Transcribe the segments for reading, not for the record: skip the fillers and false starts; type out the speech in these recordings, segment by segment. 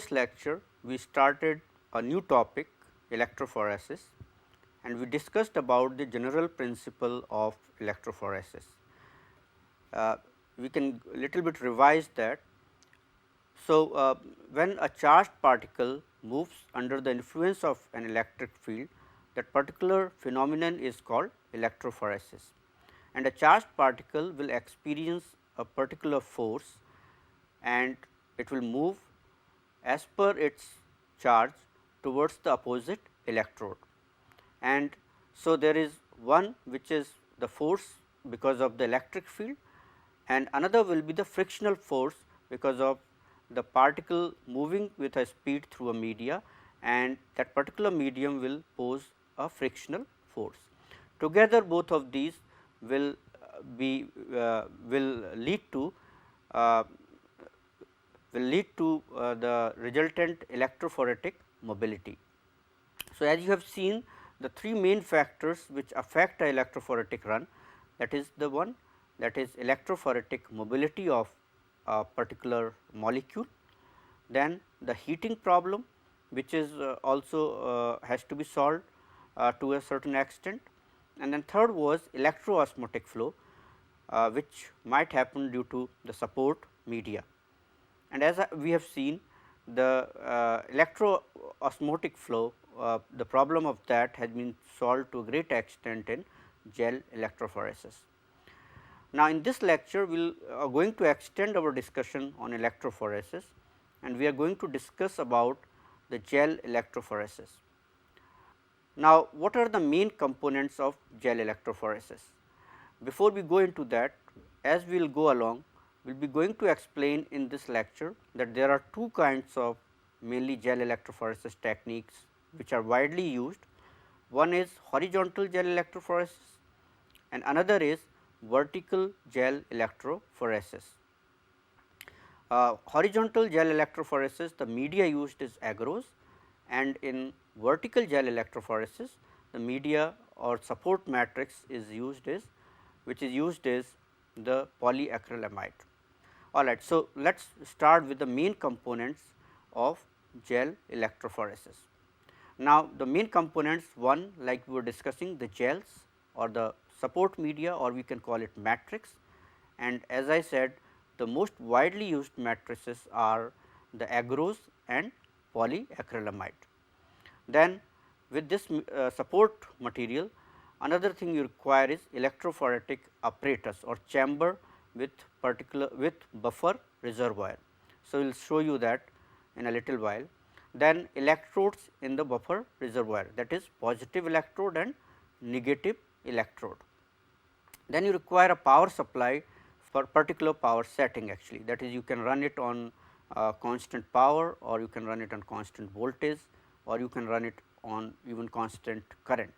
previous lecture we started a new topic, electrophoresis, and we discussed about the general principle of electrophoresis. We can little bit revise that. So, when a charged particle moves under the influence of an electric field, that particular phenomenon is called electrophoresis, and a charged particle will experience a particular force and it will move as per its charge towards the opposite electrode. And so, there is one which is the force because of the electric field, and another will be the frictional force because of the particle moving with a speed through a media, and that particular medium will pose a frictional force. Together both of these will will lead to the resultant electrophoretic mobility. So, as you have seen, the three main factors which affect a electrophoretic run, that is the one that is electrophoretic mobility of a particular molecule, then the heating problem which is also has to be solved to a certain extent, and then third was electroosmotic flow which might happen due to the support media. And as we have seen, the electroosmotic flow, the problem of that has been solved to a great extent in gel electrophoresis. Now, in this lecture we are going to extend our discussion on electrophoresis, and we are going to discuss about the gel electrophoresis. Now, what are the main components of gel electrophoresis? Before we go into that, as we will go along, we will be going to explain in this lecture that there are two kinds of mainly gel electrophoresis techniques which are widely used. One is horizontal gel electrophoresis and another is vertical gel electrophoresis. Horizontal gel electrophoresis, the media used is agarose, and in vertical gel electrophoresis the media or support matrix is used is the polyacrylamide. All right. So, let us start with the main components of gel electrophoresis. Now, the main components, one, like we were discussing, the gels or the support media, or we can call it matrix, and as I said, the most widely used matrices are the agarose and polyacrylamide. Then with this support material, another thing you require is electrophoretic apparatus or chamber with buffer reservoir. So, we will show you that in a little while. Then electrodes in the buffer reservoir, that is positive electrode and negative electrode. Then you require a power supply for particular power setting, actually, that is you can run it on constant power, or you can run it on constant voltage, or you can run it on even constant current.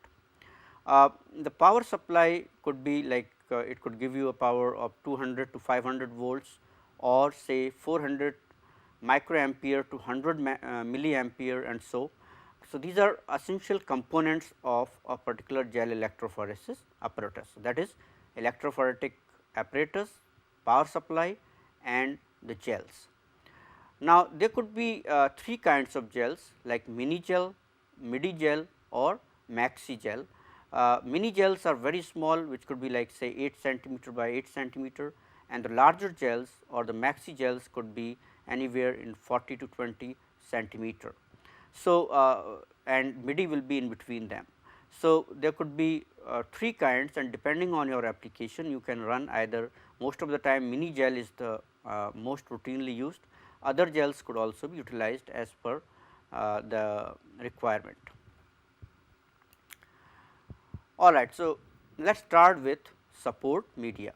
The power supply could be like it could give you a power of 200 to 500 volts, or say 400 microampere to 100 milliampere, and so. So, these are essential components of a particular gel electrophoresis apparatus, that is electrophoretic apparatus, power supply and the gels. Now, there could be three kinds of gels like mini gel, midi gel or maxi gel. Mini gels are very small, which could be like say 8 centimeter by 8 centimeter, and the larger gels or the maxi gels could be anywhere in 40 to 20 centimeter. So, and midi will be in between them. So, there could be three kinds, and depending on your application you can run either. Most of the time mini gel is the most routinely used. Other gels could also be utilized as per the requirement. All right. So, let us start with support media.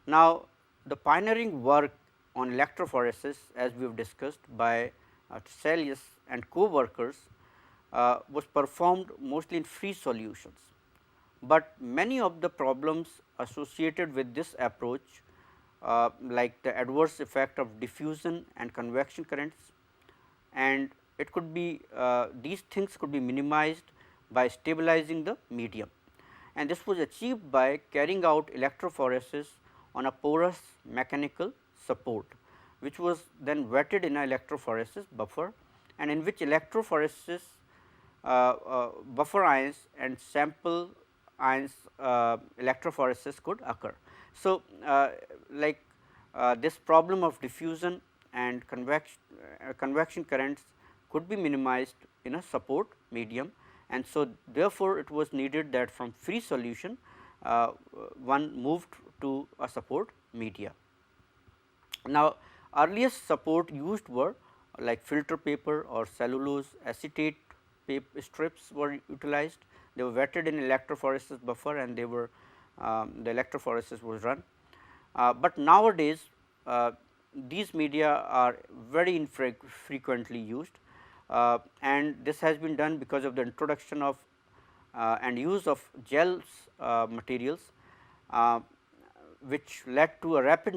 Now, the pioneering work on electrophoresis, as we have discussed by Tselius and co-workers, was performed mostly in free solutions, but many of the problems associated with this approach like the adverse effect of diffusion and convection currents, and it could be these things could be minimized by stabilizing the medium, and this was achieved by carrying out electrophoresis on a porous mechanical support. which was then wetted in a electrophoresis buffer, and in which electrophoresis buffer ions and sample ions electrophoresis could occur. So, like this problem of diffusion and convection currents could be minimized in a support medium, and so therefore, it was needed that from free solution one moved to a support media. Now, earliest support used were like filter paper or cellulose acetate paper strips were utilized. They were wetted in electrophoresis buffer and they were the electrophoresis was run. But nowadays these media are very infrequently used, and this has been done because of the introduction of and use of gels materials, which led to a rapid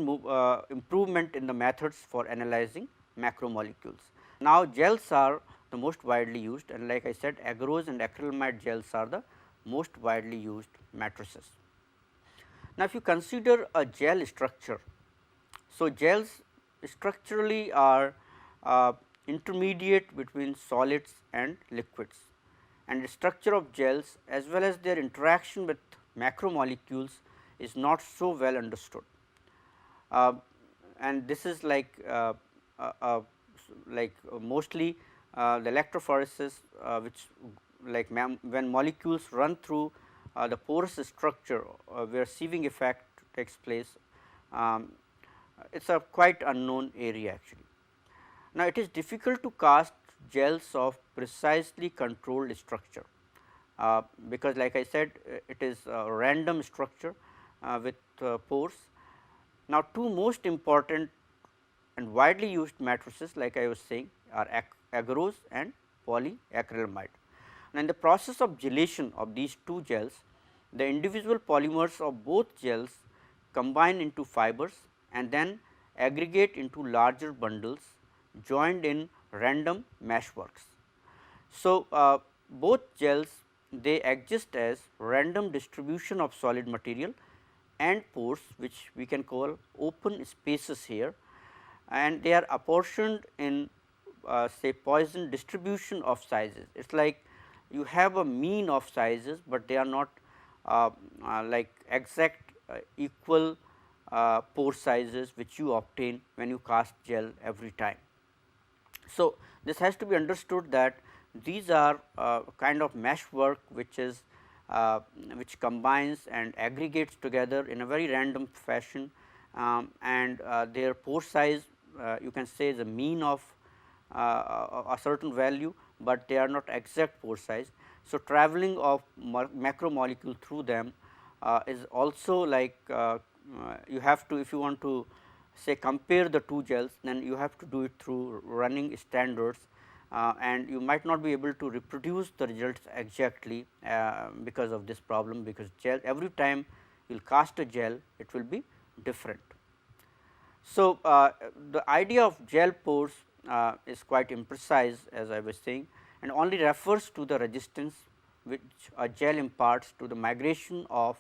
improvement in the methods for analyzing macromolecules. Now, gels are the most widely used, and like I said, agarose and acrylamide gels are the most widely used matrices. Now, if you consider a gel structure, so gels structurally are intermediate between solids and liquids, and the structure of gels as well as their interaction with macromolecules is not so well understood. And this is like mostly the electrophoresis, which like when molecules run through the porous structure where sieving effect takes place. It is a quite unknown area actually. Now, it is difficult to cast gels of precisely controlled structure, because like I said, it is a random structure with pores. Now, two most important and widely used matrices, like I was saying, are agarose and polyacrylamide. Now, in the process of gelation of these two gels, the individual polymers of both gels combine into fibers and then aggregate into larger bundles joined in random meshworks. So, both gels they exist as random distribution of solid material and pores, which we can call open spaces here, and they are apportioned in say Poisson distribution of sizes. It is like you have a mean of sizes, but they are not like exact equal pore sizes which you obtain when you cast gel every time. So, this has to be understood that these are kind of meshwork which is which combines and aggregates together in a very random fashion, and their pore size you can say is a mean of a certain value, but they are not exact pore size. So, travelling of macromolecule through them is also like you have to, if you want to say compare the two gels, then you have to do it through running standards, and you might not be able to reproduce the results exactly because of this problem, because gel every time you will cast a gel it will be different. So, the idea of gel pores is quite imprecise, as I was saying, and only refers to the resistance which a gel imparts to the migration of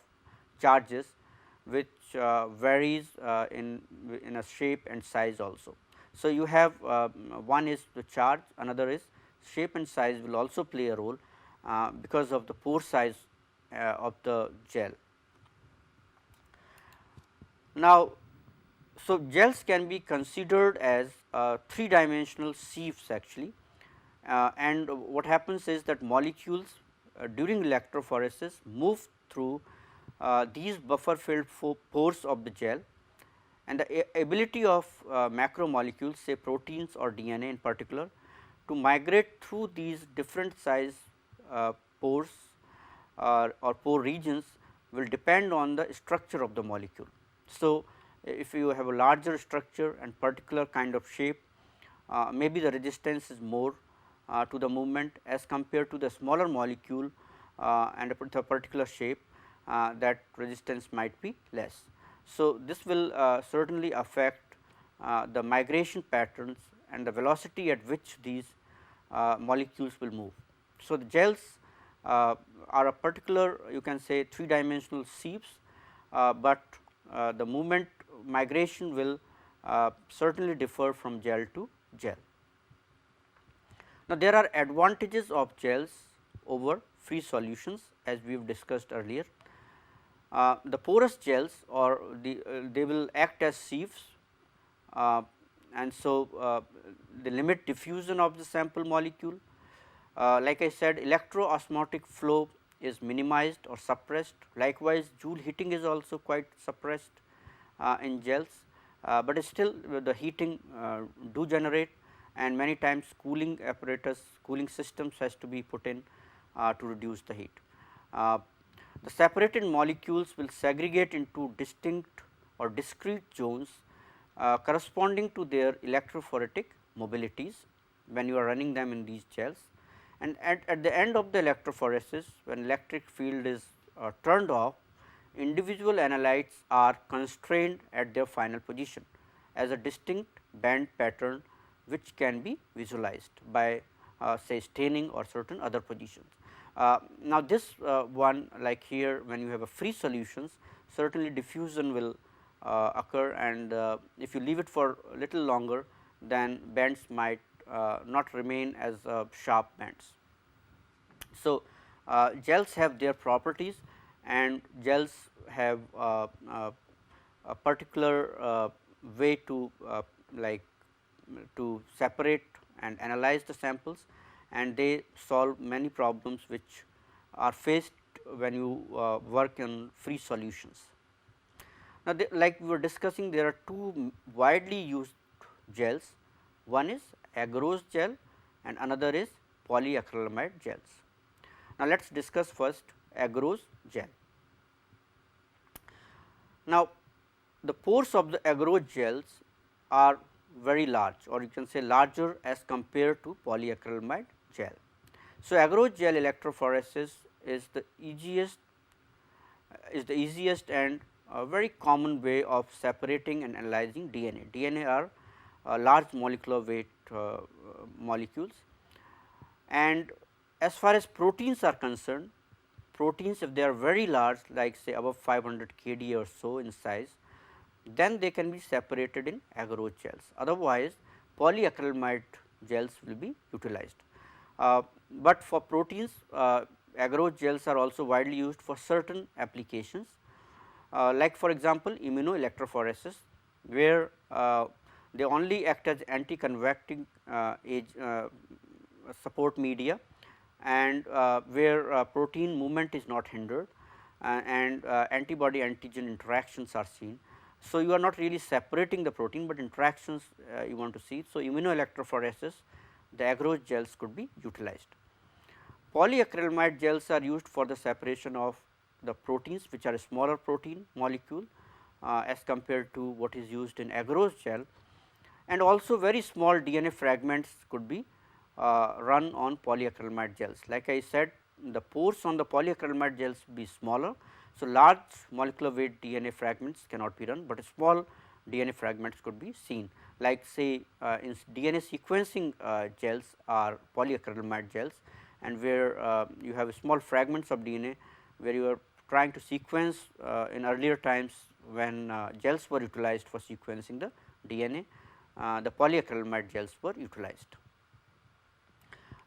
charges, which varies in a shape and size also. So, you have one is the charge, another is shape and size will also play a role because of the pore size of the gel. Now, so gels can be considered as three dimensional sieves actually, and what happens is that molecules during electrophoresis move through these buffer filled pores of the gel, and the ability of macromolecules, say proteins or DNA in particular, to migrate through these different size pores or pore regions will depend on the structure of the molecule. So, if you have a larger structure and particular kind of shape, maybe the resistance is more to the movement as compared to the smaller molecule and a particular shape, that resistance might be less. So, this will certainly affect the migration patterns and the velocity at which these molecules will move. So, the gels are a particular, you can say, three dimensional sieves, but the movement migration will certainly differ from gel to gel. Now, there are advantages of gels over free solutions, as we have discussed earlier. The porous gels or they will act as sieves, uh, and so they limit diffusion of the sample molecule. Like I said, electroosmotic flow is minimized or suppressed. Likewise, Joule heating is also quite suppressed in gels, but still the heating do generate, and many times cooling apparatus, cooling systems has to be put in to reduce the heat. The separated molecules will segregate into distinct or discrete zones corresponding to their electrophoretic mobilities when you are running them in these gels. And at the end of the electrophoresis, when electric field is turned off, individual analytes are constrained at their final position as a distinct band pattern, which can be visualized by say staining or certain other positions. Now, this one, like here when you have a free solutions, certainly diffusion will occur, and if you leave it for a little longer, then bands might not remain as sharp bands. So, gels have their properties, and gels have a particular way to like to separate and analyze the samples, and they solve many problems which are faced when you work in free solutions. Now, like we were discussing, there are two widely used gels. One is agarose gel and another is polyacrylamide gels. Now, let us discuss first agarose gel. Now, the pores of the agarose gels are very large, or you can say larger as compared to polyacrylamide gel. So, agarose gel electrophoresis is the easiest and very common way of separating and analyzing DNA. DNA are large molecular weight molecules, and as far as proteins are concerned, proteins, if they are very large, like say above 500 kD or so in size, then they can be separated in agarose gels. Otherwise, polyacrylamide gels will be utilized. But for proteins, agarose gels are also widely used for certain applications, like for example, immunoelectrophoresis, where they only act as anti-convecting support media, and where protein movement is not hindered, and antibody antigen interactions are seen. So, you are not really separating the protein, but interactions you want to see. So, immunoelectrophoresis, the agarose gels could be utilized. Polyacrylamide gels are used for the separation of the proteins, which are a smaller protein molecule as compared to what is used in agarose gel, and also very small DNA fragments could be run on polyacrylamide gels. Like I said, the pores on the polyacrylamide gels be smaller. So, large molecular weight DNA fragments cannot be run, but small DNA fragments could be seen, like say in DNA sequencing gels are polyacrylamide gels, and where you have small fragments of DNA, where you are trying to sequence in earlier times when gels were utilized for sequencing the DNA, the polyacrylamide gels were utilized.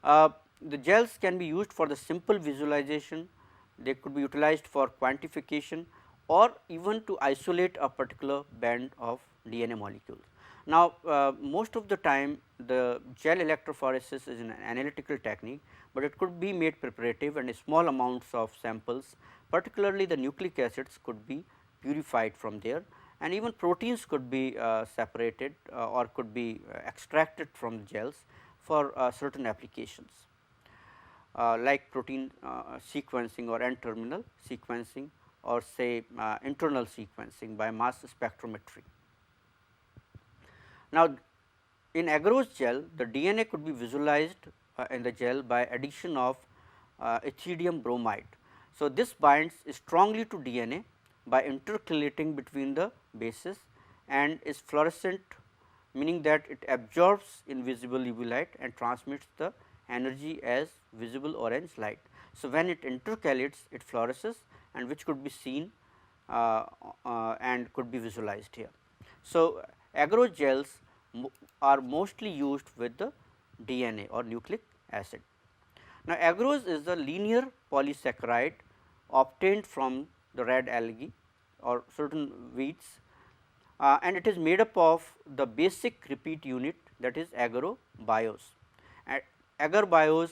The gels can be used for the simple visualization, they could be utilized for quantification, or even to isolate a particular band of DNA molecules. Now, most of the time the gel electrophoresis is an analytical technique, but it could be made preparative, and small amounts of samples, particularly the nucleic acids, could be purified from there, and even proteins could be separated or could be extracted from gels for certain applications. Like protein sequencing or N-terminal sequencing, or say internal sequencing by mass spectrometry. Now, in agarose gel, the DNA could be visualized in the gel by addition of ethidium bromide. So, this binds strongly to DNA by intercalating between the bases and is fluorescent, meaning that it absorbs invisible UV light and transmits the energy as visible orange light. So, when it intercalates, it fluoresces, and which could be seen and could be visualized here. So, Agrogels are mostly used with the DNA or nucleic acid. Now, agarose is the linear polysaccharide obtained from the red algae or certain weeds, and it is made up of the basic repeat unit, that is agarobioes. And agarobioes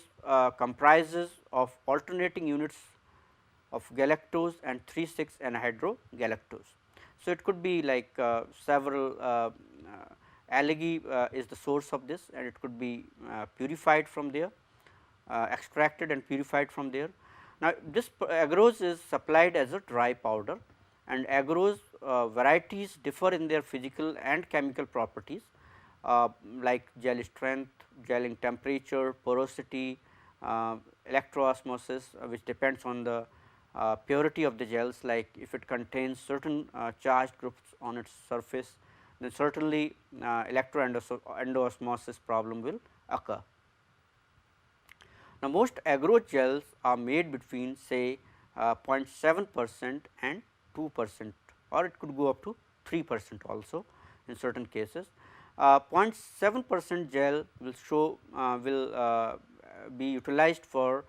comprises of alternating units of galactose and 3,6 anhydrogalactose. So, it could be like several algae is the source of this, and it could be purified from there, extracted and purified from there. Now, this agarose is supplied as a dry powder, and agarose varieties differ in their physical and chemical properties, like gel strength, gelling temperature, porosity, electroosmosis, which depends on the purity of the gels. Like if it contains certain charged groups on its surface, then certainly electroendoosmosis problem will occur. Now, most agrogels are made between say 0.7% and 2%, or it could go up to 3% also in certain cases. 0.7% gel will show be utilized for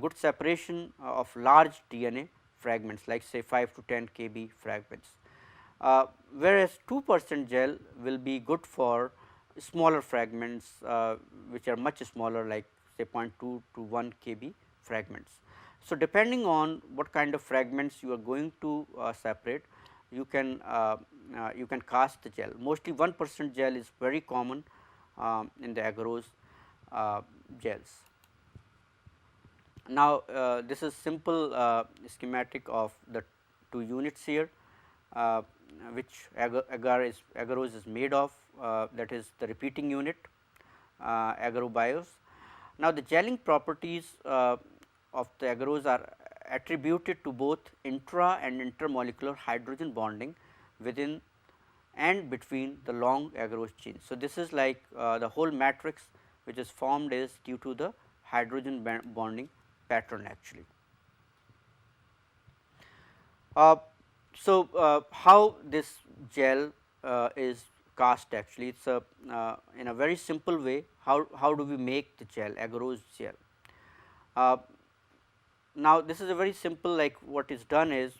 good separation of large DNA fragments, like say 5 to 10 kb fragments, whereas 2% gel will be good for smaller fragments, which are much smaller, like say 0.2 to 1 kb fragments. So, depending on what kind of fragments you are going to separate, you can cast the gel. Mostly 1% gel is very common in the agarose gels. Now, this is simple schematic of the two units here, which agarose is made of, that is the repeating unit, agarobioes. Now, the gelling properties of the agarose are attributed to both intra and intermolecular hydrogen bonding within and between the long agarose chains. So, this is like the whole matrix which is formed is due to the hydrogen bonding pattern actually. How this gel is cast actually? It's a in a very simple way. How do we make the gel, agarose gel? Now, this is a very simple, like what is done is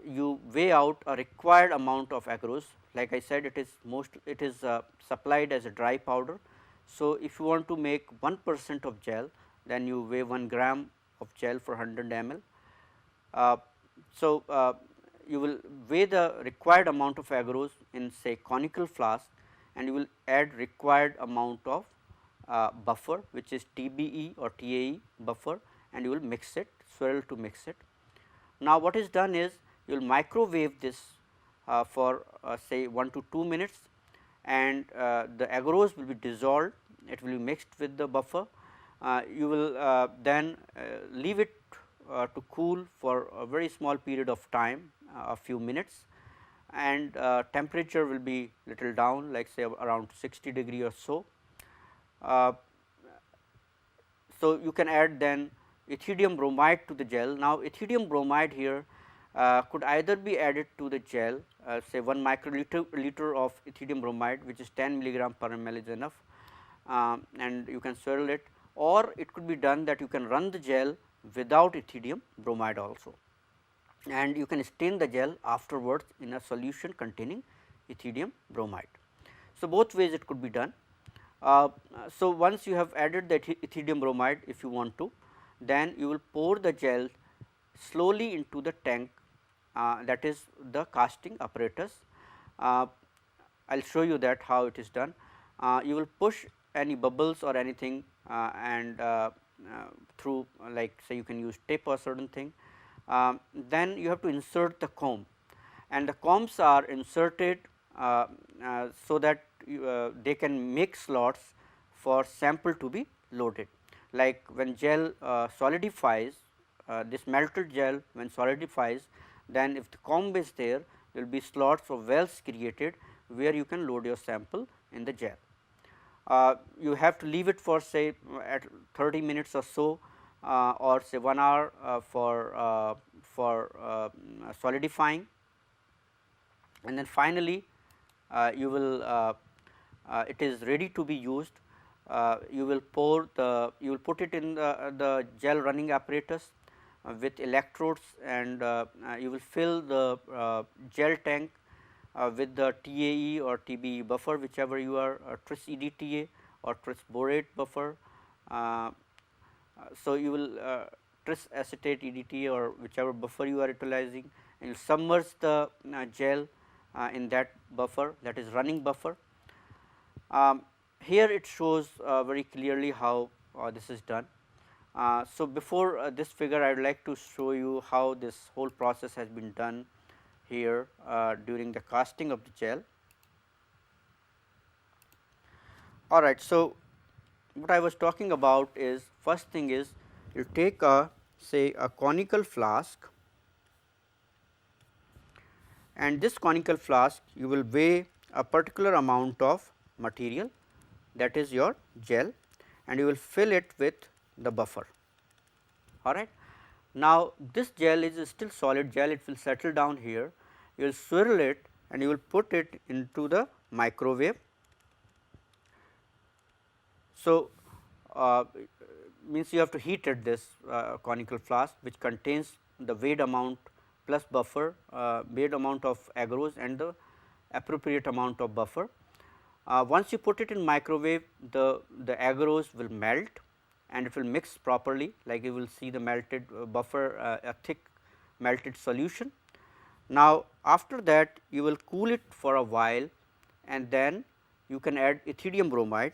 you weigh out a required amount of agarose. Like I said, it is supplied as a dry powder. So, if you want to make 1% of gel, then you weigh 1 gram of gel for 100 ml. You will weigh the required amount of agarose in say conical flask, and you will add required amount of buffer, which is TBE or TAE buffer, and you will mix it, swirl to mix it. Now, what is done is you will microwave this for say 1 to 2 minutes, and the agarose will be dissolved, it will be mixed with the buffer. You will then leave it to cool for a very small period of time, a few minutes, and temperature will be little down, like say around 60 degree or so. So, you can add then ethidium bromide to the gel. Now, ethidium bromide here could either be added to the gel, say 1 microliter of ethidium bromide, which is 10 milligram per ml is enough, and you can swirl it, or it could be done that you can run the gel without ethidium bromide also, and you can stain the gel afterwards in a solution containing ethidium bromide. So, both ways it could be done. So, once you have added the ethidium bromide, if you want to, then you will pour the gel slowly into the tank, that is the casting apparatus. I will show you that how it is done. You will push any bubbles or anything and through, like say you can use tape or certain thing. Then you have to insert the comb, and the combs are inserted so that they can make slots for sample to be loaded. Like when gel solidifies, this melted gel when solidifies, then if the comb is there, there will be slots or wells created where you can load your sample in the gel. You have to leave it for say at 30 minutes or so, or say 1 hour for solidifying, and then finally you will it is ready to be used. You will pour the, you will put it in the gel running apparatus with electrodes, and you will fill the gel tank with the TAE or TBE buffer, whichever you are, tris EDTA or tris borate buffer. So, you will tris acetate EDTA or whichever buffer you are utilizing, and you submerge the gel in that buffer, that is running buffer. Here it shows very clearly how this is done. So, before this figure, I would like to show you how this whole process has been done here during the casting of the gel. All right. So, what I was talking about is, first thing is, you take a, say, a conical flask, and this conical flask you will weigh a particular amount of material, that is your gel, and you will fill it with the buffer. All right. Now, this gel is still solid gel, it will settle down here, you will swirl it and you will put it into the microwave. So, means you have to heat at this conical flask, which contains the weighed amount plus buffer, weighed amount of agarose and the appropriate amount of buffer. Once you put it in microwave, the agarose will melt and it will mix properly, like you will see the melted buffer, a thick melted solution. Now, after that you will cool it for a while, and then you can add ethidium bromide.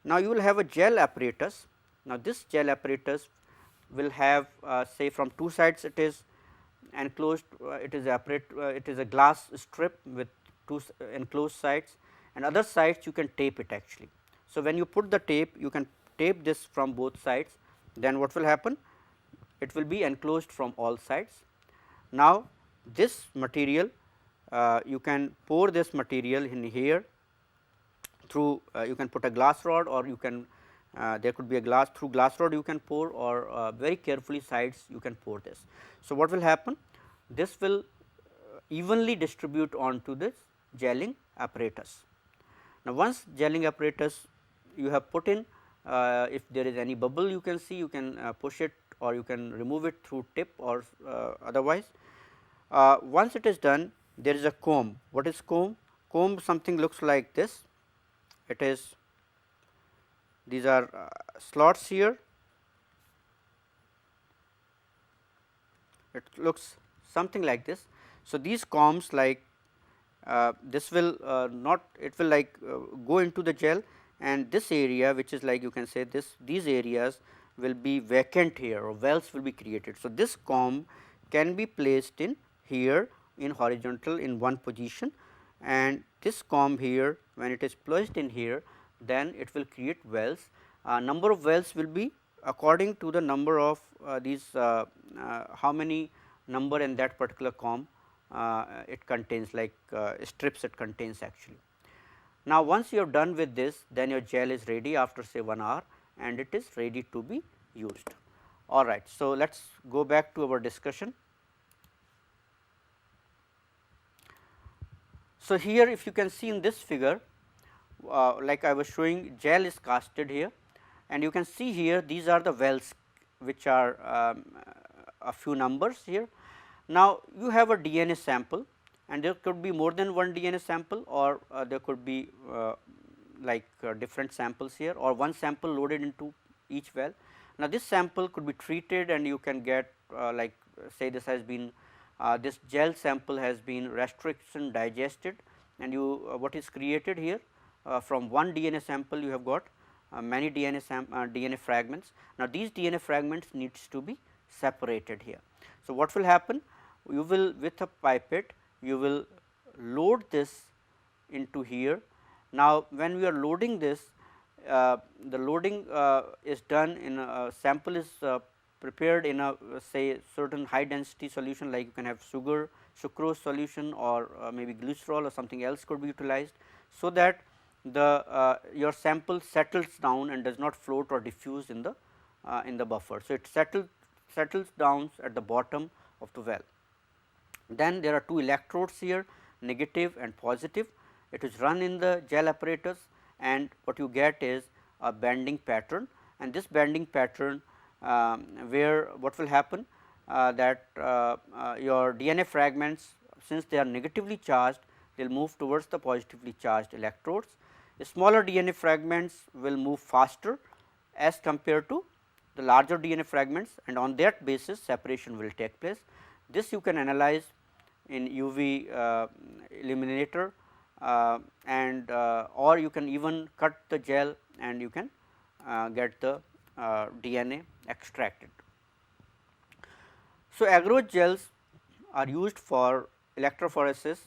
Now, you will have a gel apparatus. Now, this gel apparatus will have say from two sides it is enclosed, it is a glass strip with two enclosed sides, and other sides you can tape it actually. So, when you put the tape, you can tape this from both sides, then what will happen? It will be enclosed from all sides. Now, this material you can pour this material in here through, you can put a glass rod, or you can there could be a glass, through glass rod you can pour, or very carefully sides you can pour this. So, what will happen? This will evenly distribute onto this gelling apparatus. Now, once gelling apparatus you have put in, if there is any bubble you can see, you can push it or you can remove it through tip or otherwise. Once it is done, there is a comb. What is comb? Comb something looks like this. It is, these are slots here. It looks something like this. So, these combs, like this will not, it will like go into the gel, and this area which is like, you can say this, these areas will be vacant here, or wells will be created. So, this comb can be placed in here in horizontal in one position, and this comb here, when it is placed in here, then it will create wells. Number of wells will be according to the number of these how many number in that particular comb it contains, like strips it contains actually. Now, once you have done with this, then your gel is ready after say 1 hour, and it is ready to be used. All right. So, let us go back to our discussion. So, here if you can see in this figure, like I was showing, gel is casted here, and you can see here these are the wells which are a few numbers here. Now, you have a DNA sample, and there could be more than one DNA sample, or there could be different samples here, or one sample loaded into each well. Now, this sample could be treated, and you can get like say this has been this gel sample has been restriction digested, and you what is created here from one DNA sample you have got many DNA fragments. Now, these DNA fragments needs to be separated here. So, what will happen? You will, with a pipette, you will load this into here. Now, when we are loading this, the loading is done in a sample is prepared in a say certain high density solution, like you can have sugar, sucrose solution, or maybe glycerol or something else could be utilized, so that the your sample settles down and does not float or diffuse in the buffer. So, it settles down at the bottom of the well. Then there are two electrodes here, negative and positive, it is run in the gel apparatus, and what you get is a bending pattern, and this bending pattern where what will happen that your DNA fragments, since they are negatively charged, they will move towards the positively charged electrodes. The smaller DNA fragments will move faster as compared to the larger DNA fragments, and on that basis separation will take place. This you can analyze in UV illuminator, and or you can even cut the gel and you can get the DNA extracted. So, agarose gels are used for electrophoresis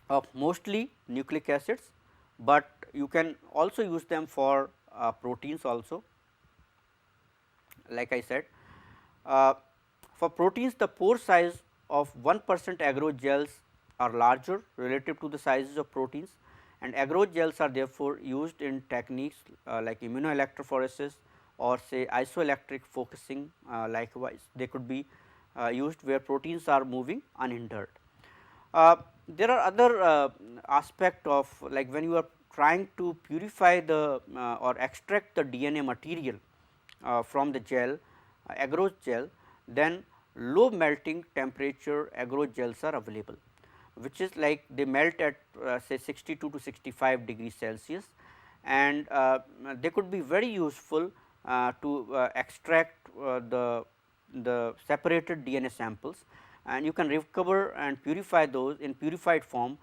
of mostly nucleic acids, but you can also use them for proteins also. Like I said, for proteins the pore size of 1% agarose gels are larger relative to the sizes of proteins, and agarose gels are therefore used in techniques like immunoelectrophoresis or say isoelectric focusing. Likewise, they could be used where proteins are moving unhindered. There are other aspect of, like when you are trying to purify the or extract the DNA material from the gel, agarose gel, then low melting temperature agarose gels are available, which is like they melt at say 62 to 65 degrees Celsius, and they could be very useful to extract the separated DNA samples, and you can recover and purify those in purified form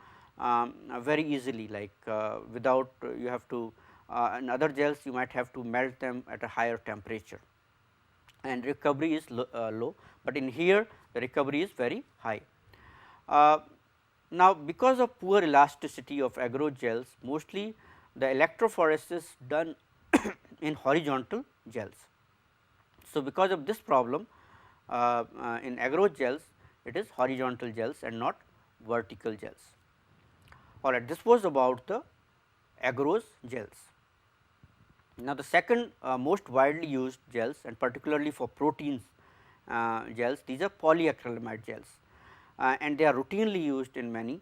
very easily, like without you have to in other gels you might have to melt them at a higher temperature, and recovery is low, but in here the recovery is very high. Now, because of poor elasticity of agarose gels, mostly the electrophoresis done in horizontal gels. So, because of this problem in agarose gels, it is horizontal gels and not vertical gels. All right, this was about the agarose gels. Now, the second most widely used gels, and particularly for proteins gels, these are polyacrylamide gels, and they are routinely used in many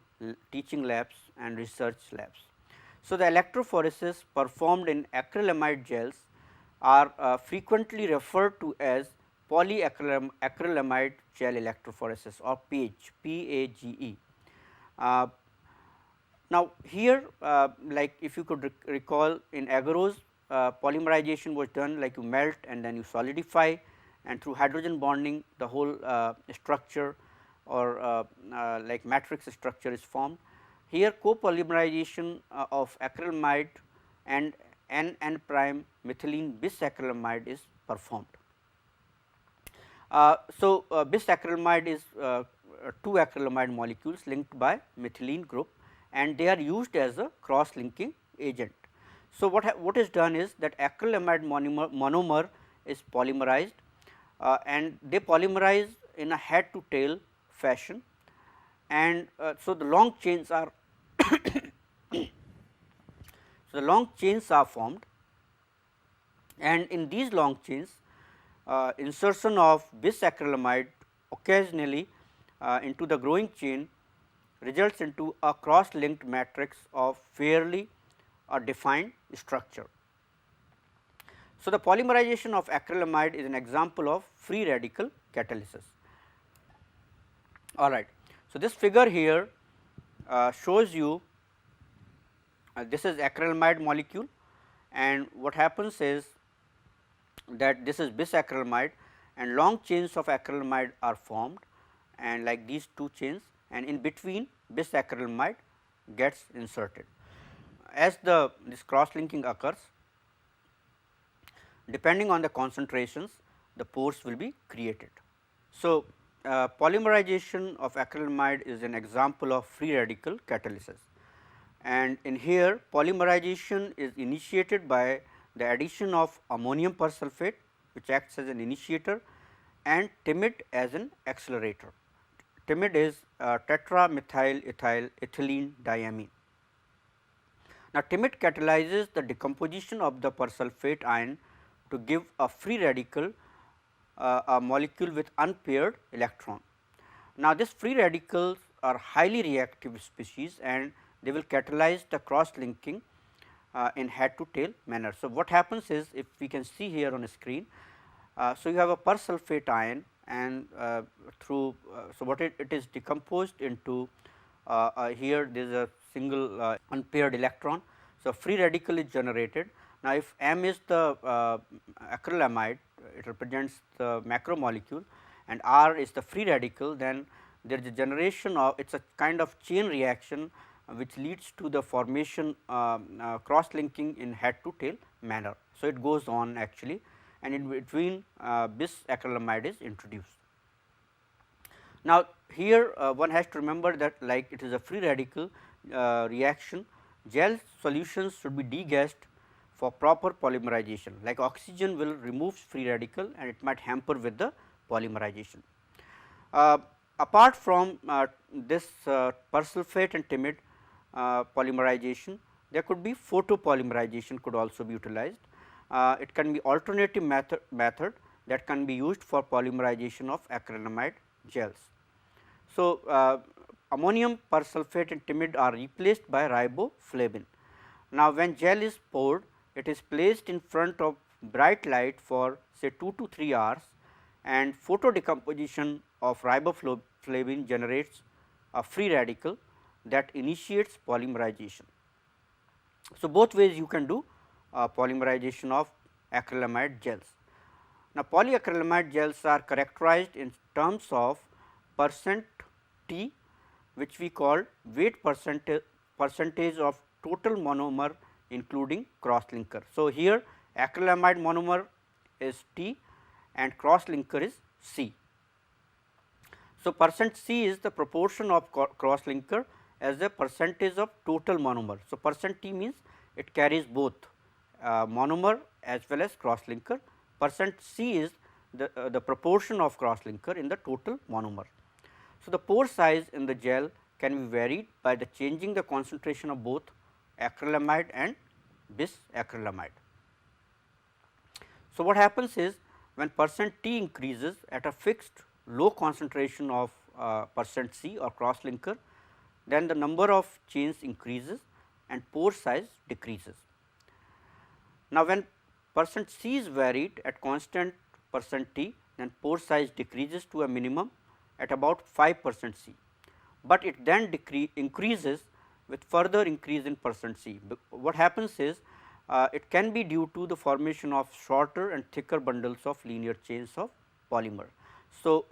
teaching labs and research labs. So, the electrophoresis performed in acrylamide gels are frequently referred to as polyacrylamide gel electrophoresis or PAGE, PAGE. Now, here like if you could recall in agarose, polymerization was done like you melt and then you solidify, and through hydrogen bonding the whole structure or like matrix structure is formed. Here copolymerization of acrylamide and N prime methylene bisacrylamide is performed. So, bisacrylamide is two acrylamide molecules linked by methylene group, and they are used as a cross linking agent. So, what is done is that acrylamide monomer is polymerized, and they polymerize in a head to tail fashion, and so the long chains are so the long chains are formed, and in these long chains insertion of bisacrylamide occasionally into the growing chain results into a cross linked matrix of fairly defined structure. So, the polymerization of acrylamide is an example of free radical catalysis. All right. So, this figure here shows you this is acrylamide molecule, and what happens is that this is bisacrylamide and long chains of acrylamide are formed, and like these two chains, and in between bisacrylamide gets inserted. As this cross linking occurs, depending on the concentrations, the pores will be created. So, polymerization of acrylamide is an example of free radical catalysis, and in here polymerization is initiated by the addition of ammonium persulfate, which acts as an initiator, and timid as an accelerator. Timid is tetramethyl ethyl ethylene diamine. Now, timid catalyzes the decomposition of the persulfate ion to give a free radical, a molecule with unpaired electron. Now, these free radicals are highly reactive species, and they will catalyze the cross linking in head to tail manner. So, what happens is, if we can see here on a screen, so you have a persulfate ion, and through so what it is decomposed into, here there is a single unpaired electron. So, free radical is generated. Now, if M is the acrylamide, it represents the macromolecule, and R is the free radical, then there is a generation of, it is a kind of chain reaction which leads to the formation cross linking in head to tail manner. So, it goes on actually, and in between bis acrylamide is introduced. Now, here one has to remember that, like it is a free radical reaction, gel solutions should be degassed for proper polymerization, like oxygen will remove free radical and it might hamper with the polymerization. Apart from this persulfate and timid polymerization, there could be photopolymerization could also be utilized. It can be alternative method that can be used for polymerization of acrylamide gels. So, ammonium persulfate and timid are replaced by riboflavin. Now, when gel is poured, it is placed in front of bright light for say 2 to 3 hours, and photo decomposition of riboflavin generates a free radical that initiates polymerization. So, both ways you can do polymerization of acrylamide gels. Now, polyacrylamide gels are characterized in terms of percent T, which we call weight percentage of total monomer including cross linker. So, here acrylamide monomer is T and cross linker is C. So, percent C is the proportion of cross linker as a percentage of total monomer. So, percent T means it carries both monomer as well as cross linker. Percent C is the proportion of cross linker in the total monomer. So, the pore size in the gel can be varied by the changing the concentration of both acrylamide and bis acrylamide. So, what happens is, when percent T increases at a fixed low concentration of percent C or cross linker, then the number of chains increases and pore size decreases. Now, when percent C is varied at constant percent T, then pore size decreases to a minimum at about 5% C, but it then increases with further increase in percent C. What happens is, it can be due to the formation of shorter and thicker bundles of linear chains of polymer. So,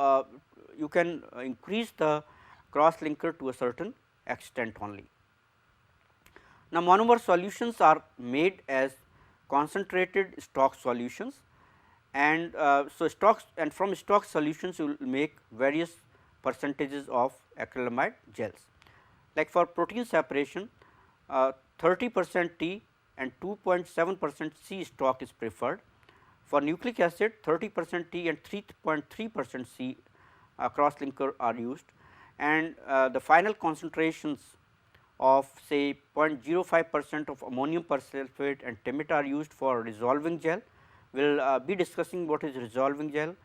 you can increase the cross linker to a certain extent only. Now, monomer solutions are made as concentrated stock solutions, and so stocks, and from stock solutions you will make various percentages of acrylamide gels. Like for protein separation, 30% T and 2.7% C stock is preferred. For nucleic acid, 30% T and 3.3% C cross linker are used, and the final concentrations of say 0.05% of ammonium persulfate and timid are used for resolving gel. We will be discussing what is resolving gel,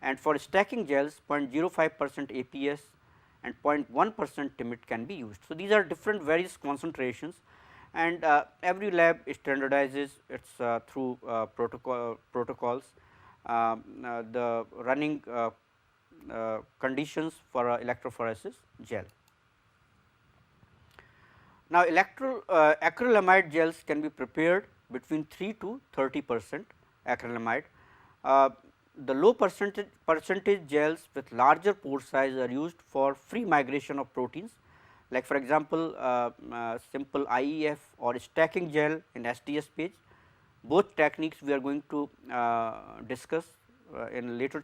and for stacking gels 0.05% APS and 0.1% timid can be used. So, these are different various concentrations, and every lab standardizes its through protocols the running conditions for electrophoresis gel. Now, acrylamide gels can be prepared between 3 to 30% acrylamide. The low percentage gels with larger pore size are used for free migration of proteins, like for example, simple IEF or stacking gel in SDS page. Both techniques we are going to discuss in later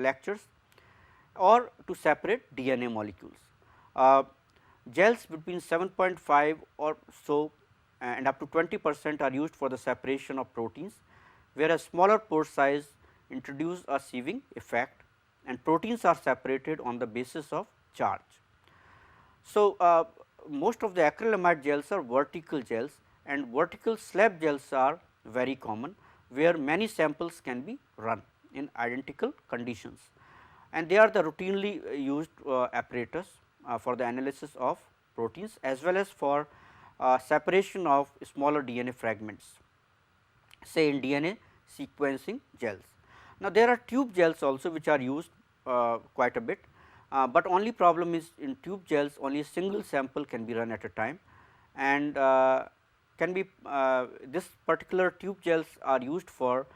lectures, or to separate DNA molecules. Gels between 7.5 or so and up to 20% are used for the separation of proteins, whereas smaller pore size introduce a sieving effect and proteins are separated on the basis of charge. So, most of the acrylamide gels are vertical gels, and vertical slab gels are very common, where many samples can be run in identical conditions, and they are the routinely used apparatus for the analysis of proteins as well as for separation of smaller DNA fragments, say in DNA sequencing gels. Now, there are tube gels also which are used quite a bit, but only problem is in tube gels only a single sample can be run at a time, and can be this particular tube gels are used for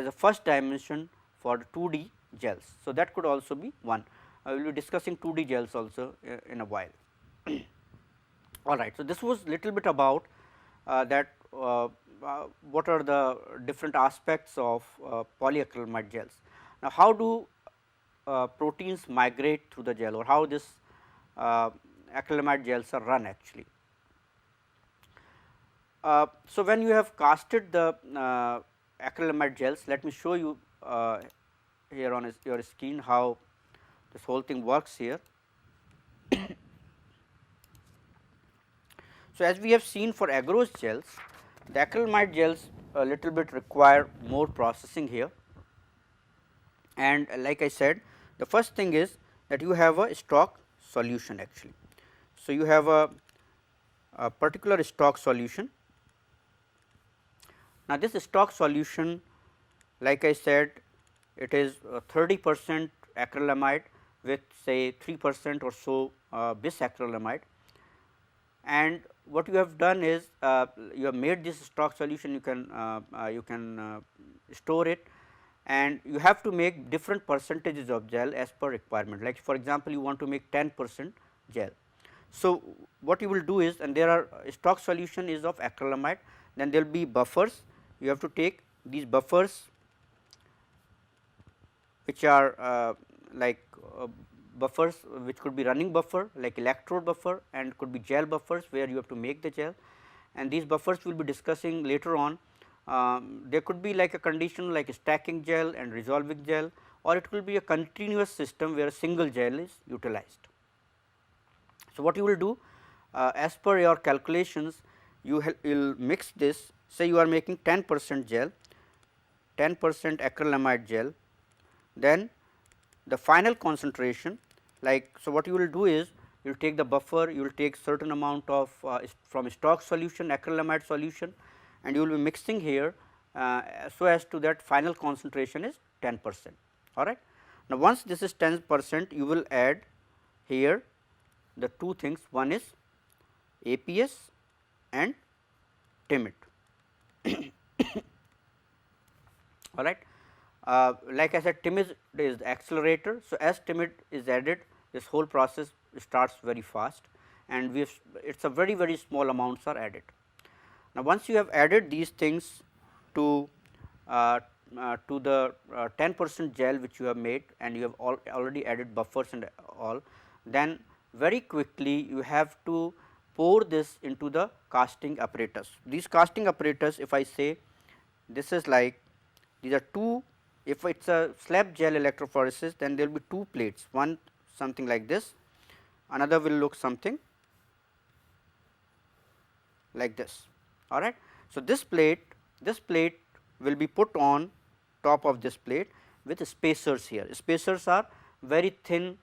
as a first dimension for the 2D gels. So, that could also be one. I will be discussing 2D gels also in a while. All right. So, this was little bit about that what are the different aspects of polyacrylamide gels. Now, how do proteins migrate through the gel, or how this acrylamide gels are run actually. So, when you have casted the acrylamide gels, let me show you here on your screen how this whole thing works here. So, as we have seen for agarose gels, the acrylamide gels a little bit require more processing here, and like I said, the first thing is that you have a stock solution actually. So, you have a particular stock solution. Now, this stock solution, like I said, it is 30% acrylamide with say 3% or so bisacrylamide, and what you have done is you have made this stock solution. You can store it, and you have to make different percentages of gel as per requirement. Like for example, you want to make 10% gel. So, what you will do is, and there are stock solution is of acrylamide, then there will be buffers. You have to take these buffers which are buffers which could be running buffer like electrode buffer, and could be gel buffers where you have to make the gel, and these buffers we will be discussing later on. There could be like a condition like stacking gel and resolving gel, or it will be a continuous system where a single gel is utilized. So, what you will do as per your calculations, you will mix this. Say you are making 10% gel, 10% acrylamide gel, then the final concentration, like, so what you will do is you will take the buffer, you will take certain amount of from stock solution, acrylamide solution, and you will be mixing here so as to that final concentration is 10%. All right. Now, once this is 10%, you will add here the two things, one is APS and timid. All right. Like I said, timid is the accelerator. So, as timid is added, this whole process starts very fast, and it is a very small amounts are added. Now, once you have added these things to the 10% gel which you have made, and you have already added buffers and all, then very quickly you have to pour this into the casting apparatus. These casting apparatus, if I say this is like, these are two, if it is a slab gel electrophoresis, then there will be two plates, one something like this, another will look something like this. All right. So, this plate will be put on top of this plate with spacers here. Spacers are very thin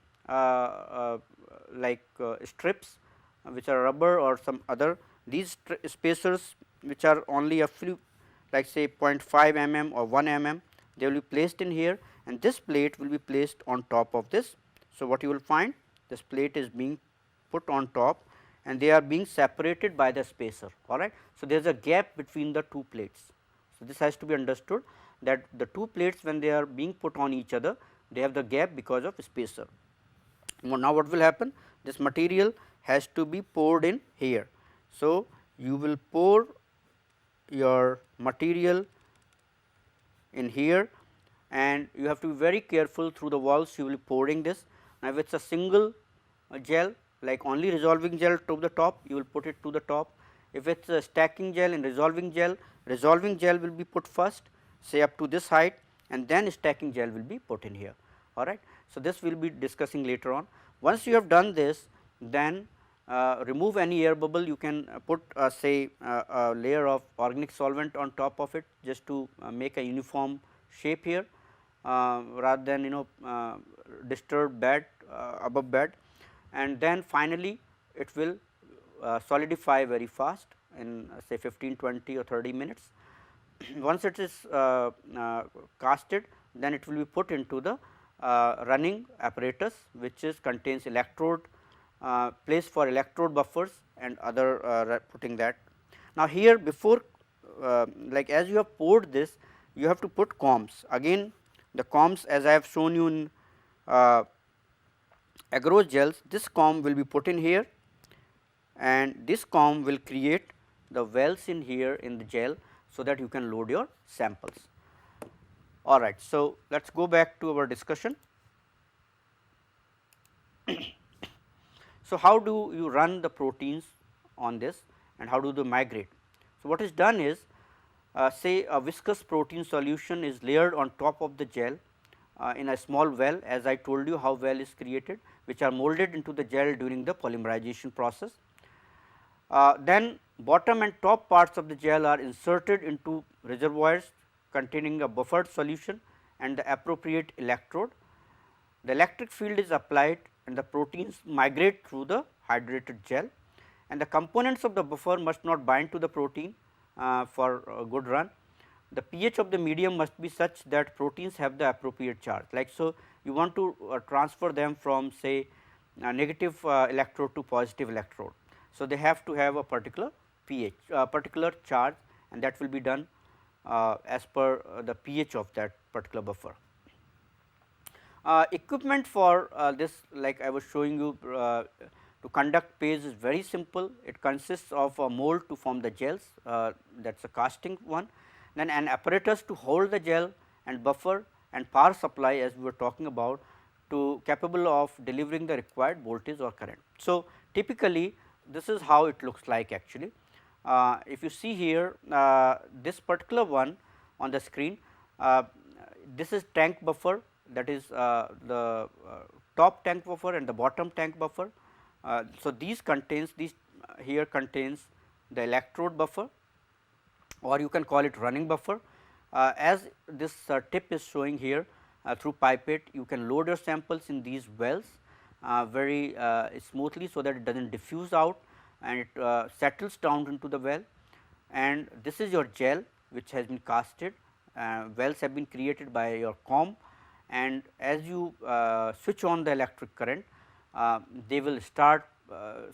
strips which are rubber or some other. These spacers which are only a few, like say 0.5 mm or 1 mm, they will be placed in here, and this plate will be placed on top of this. So, what you will find, this plate is being put on top, and they are being separated by the spacer. All right. So, there is a gap between the two plates. So, this has to be understood that the two plates, when they are being put on each other, they have the gap because of spacer. Now, what will happen? This material has to be poured in here. So, you will pour your material in here, and you have to be very careful through the walls you will be pouring this. Now, if it is a single gel, like only resolving gel to the top, you will put it to the top. If it is a stacking gel and resolving gel will be put first, say up to this height, and then stacking gel will be put in here. All right. So, this we will be discussing later on. Once you have done this, then remove any air bubble. You can put say a layer of organic solvent on top of it, just to make a uniform shape here, rather than disturb bed above bed, and then finally it will solidify very fast in say 15, 20 or 30 minutes. Once it is casted, then it will be put into the running apparatus, which is contains electrode, place for electrode buffers and other putting that. Now, here before like as you have poured this, you have to put combs. Again the combs, as I have shown you in agarose gels, this comb will be put in here, and this comb will create the wells in here in the gel, so that you can load your samples. All right. So, let us go back to our discussion. So, how do you run the proteins on this and how do they migrate? So, what is done is say a viscous protein solution is layered on top of the gel in a small well, as I told you how well is created, which are molded into the gel during the polymerization process. Then bottom and top parts of the gel are inserted into reservoirs containing a buffered solution and the appropriate electrode. The electric field is applied and the proteins migrate through the hydrated gel, and the components of the buffer must not bind to the protein for a good run. The pH of the medium must be such that proteins have the appropriate charge. Like so, you want to transfer them from say negative electrode to positive electrode. So, they have to have a particular pH, particular charge, and that will be done as per the pH of that particular buffer. Equipment for this, like I was showing you to conduct phase, is very simple. It consists of a mold to form the gels, that is a casting one, then an apparatus to hold the gel and buffer, and power supply, as we were talking about, to capable of delivering the required voltage or current. So, typically this is how it looks like actually. If you see here this particular one on the screen, this is tank buffer, that is the top tank buffer and the bottom tank buffer. So, these contains these here contains the electrode buffer, or you can call it running buffer. As this tip is showing here, through pipette you can load your samples in these wells very smoothly, so that it does not diffuse out and it settles down into the well. And this is your gel which has been casted, wells have been created by your comb, and as you switch on the electric current, they will start.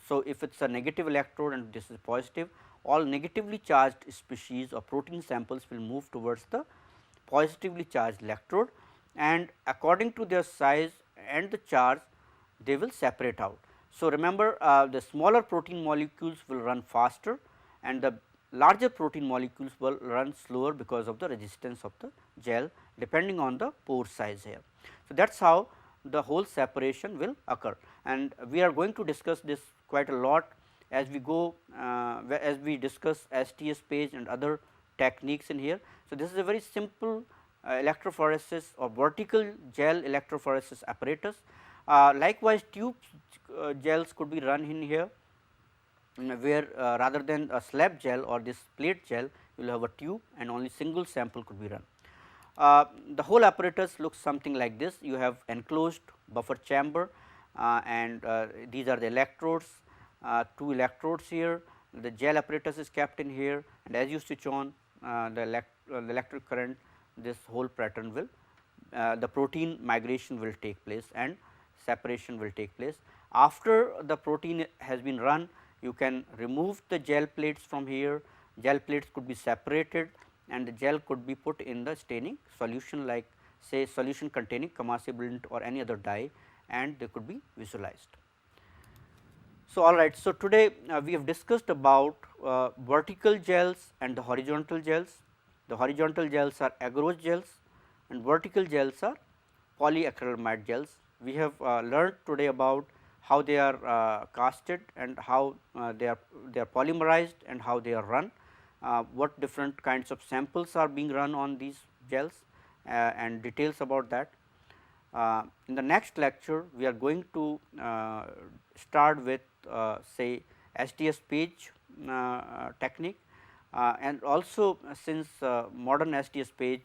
So, if it is a negative electrode and this is positive, all negatively charged species or protein samples will move towards the positively charged electrode, and according to their size and the charge they will separate out. So, remember the smaller protein molecules will run faster and the larger protein molecules will run slower because of the resistance of the gel depending on the pore size here. So, that is how the whole separation will occur, and we are going to discuss this quite a lot as we go as we discuss STS page and other techniques in here. So, this is a very simple electrophoresis or vertical gel electrophoresis apparatus. Likewise, tube gels could be run in here, where rather than a slab gel or this plate gel, you will have a tube and only single sample could be run. The whole apparatus looks something like this. You have enclosed buffer chamber and these are the electrodes, 2 electrodes here, the gel apparatus is kept in here, and as you switch on the electric current, this whole pattern will the protein migration will take place and separation will take place. After the protein has been run, you can remove the gel plates from here. Gel plates could be separated and the gel could be put in the staining solution, like say solution containing commercible or any other dye, and they could be visualized. So, all right. So, today we have discussed about vertical gels and the horizontal gels. The horizontal gels are agarose gels and vertical gels are polyacrylamide gels. We have learned today about how they are casted and how they are polymerized and how they are run, what different kinds of samples are being run on these gels and details about that. In the next lecture, we are going to start with say STS page technique, and also since modern STS page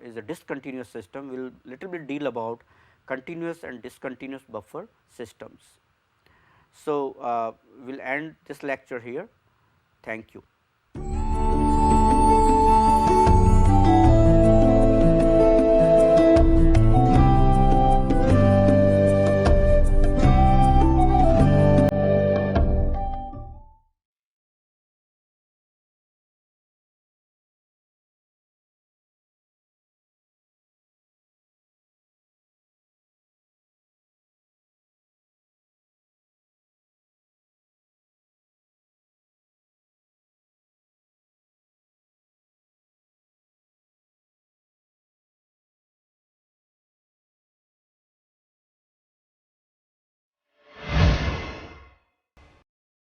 is a discontinuous system, we will little bit deal about continuous and discontinuous buffer systems. So, we will end this lecture here. Thank you.